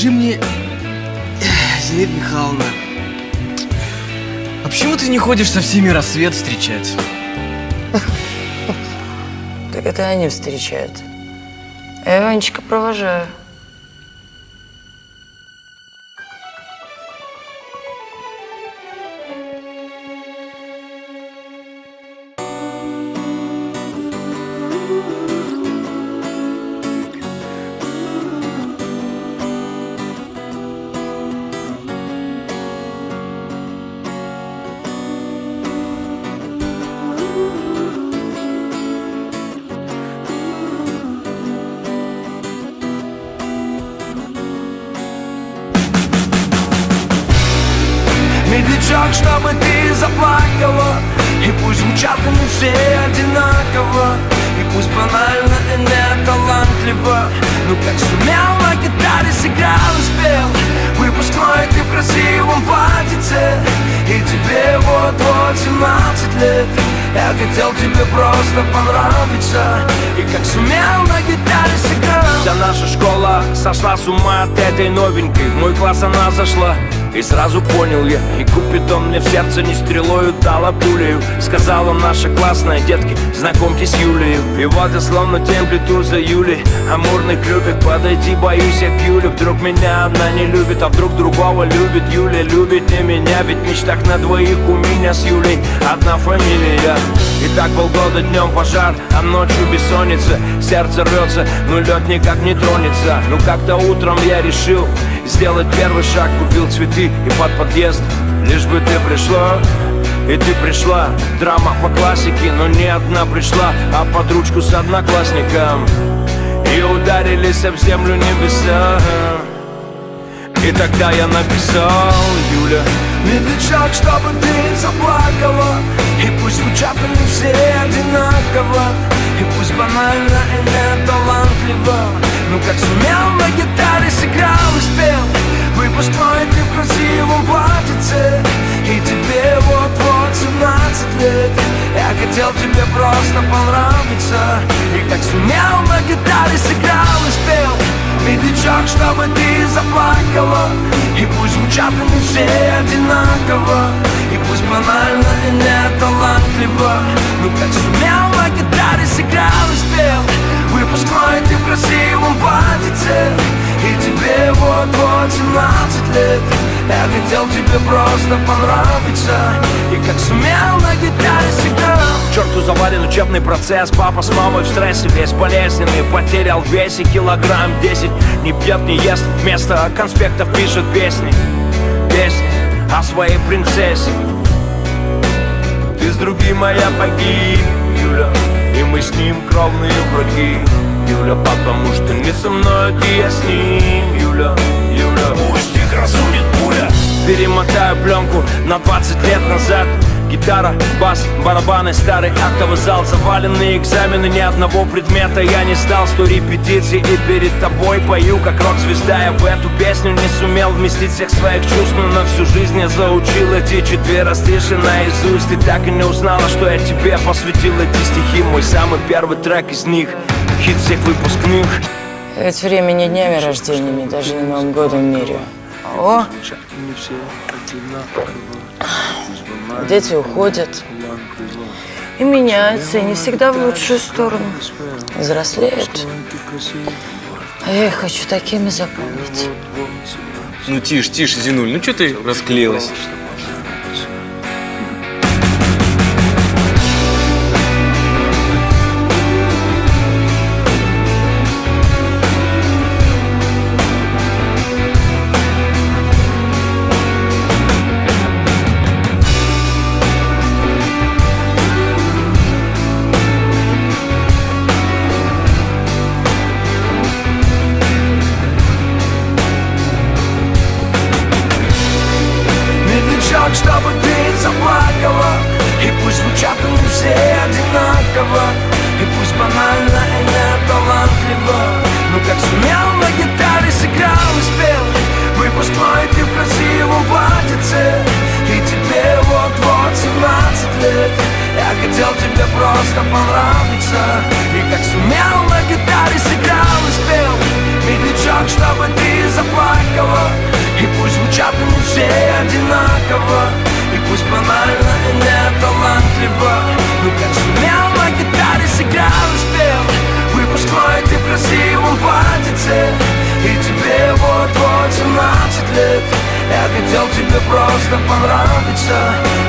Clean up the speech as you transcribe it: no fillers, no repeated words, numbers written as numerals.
скажи мне, Зинаида Михайловна, а почему ты не ходишь со всеми рассвет встречать? Так это они встречают. А я Ванечка провожаю. Медлячок, чтобы ты заплакала, и пусть звучат они все одинаково, и пусть банально и не талантливо, но как сумел на гитаре сыграл и спел выпускной ты в красивом платьице, и тебе вот-вот 17 лет. Я хотел тебе просто понравиться, и как сумел на гитаре сыграл. Вся наша школа сошла с ума от этой новенькой. В мой класс она зашла, и сразу понял я, и Купидон мне в сердце не стрелою дала пулею. Сказала наша классная: детки, знакомьтесь, Юлию. И вот я словно темплиту за Юлей, амурный клюпик, подойти боюсь я к Юле. Вдруг меня одна не любит, а вдруг другого любит. Юля любит не меня, ведь в мечтах на двоих у меня с Юлей одна фамилия. И так полгода днем пожар, а ночью бессонница. Сердце рвется, но лед никак не тронется. Ну как-то утром я решил сделать первый шаг, купил цветы и под подъезд, лишь бы ты пришла. И ты пришла, драма по классике, но не одна пришла, а под ручку с одноклассником. И ударились об землю небеса. И тогда я написал: Юля, медлячок, чтобы ты заплакала, и пусть звучат они все одинаково, и пусть банально и не талантливо, но как сумел на гитаре сыграл и спел выпускной ты в красивом платьице, и тебе вот-вот 17 лет. Я хотел тебе просто понравиться, и как сумел на гитаре сыграл и спел медлячок, чтобы ты заплакала, и пусть звучат они все одинаково, и пусть банально и не талантливо, но как сумел на гитаре сыграл и спел выпускной ты в красивом платьице, и тебе вот-вот 17 лет. Я хотел тебе просто понравиться, и как сумел на гитаре сыграл. К черту завален учебный процесс, папа с мамой в стрессе, весь болезненный, потерял в весе килограмм 10. Не пьет, не ест, вместо конспектов пишет песни. Песни о своей принцессе. Ты с другим, моя погиб, Юля, и мы с ним кровные враги, Юля, потому что не со мной, ты я с ним, Юля, Юля. Пусть их разумит пуля. Перемотаю пленку на 20 лет назад. Гитара, бас, барабаны, старый актовый зал, заваленные экзамены, ни одного предмета я не сдал. 100 репетиций и перед тобой пою как рок-звезда. Я в эту песню не сумел вместить всех своих чувств, но на всю жизнь я заучил эти 4 стиши наизусть. Ты так и не узнала, что я тебе посвятил эти стихи. Мой самый первый трек из них, хит всех выпускных. Ведь времени днями рождениями, даже не Новым годом меряю. О! Дети уходят и меняются, и не всегда в лучшую сторону. Взрослеют. А я их хочу такими запомнить. Ну тише, тише, Зинуль, ну что ты расклеилась? Чтобы ты заплакала, и пусть звучат они все одинаково, и пусть банально и не талантливо, но как сумел на гитаре сыграл и спел выпускной ты в красивом платьице, и тебе вот-вот 17 лет. Я хотел тебе просто понравиться, и как сумел на гитаре сыграл и спел медлячок, чтобы ты заплакала. просто понравится.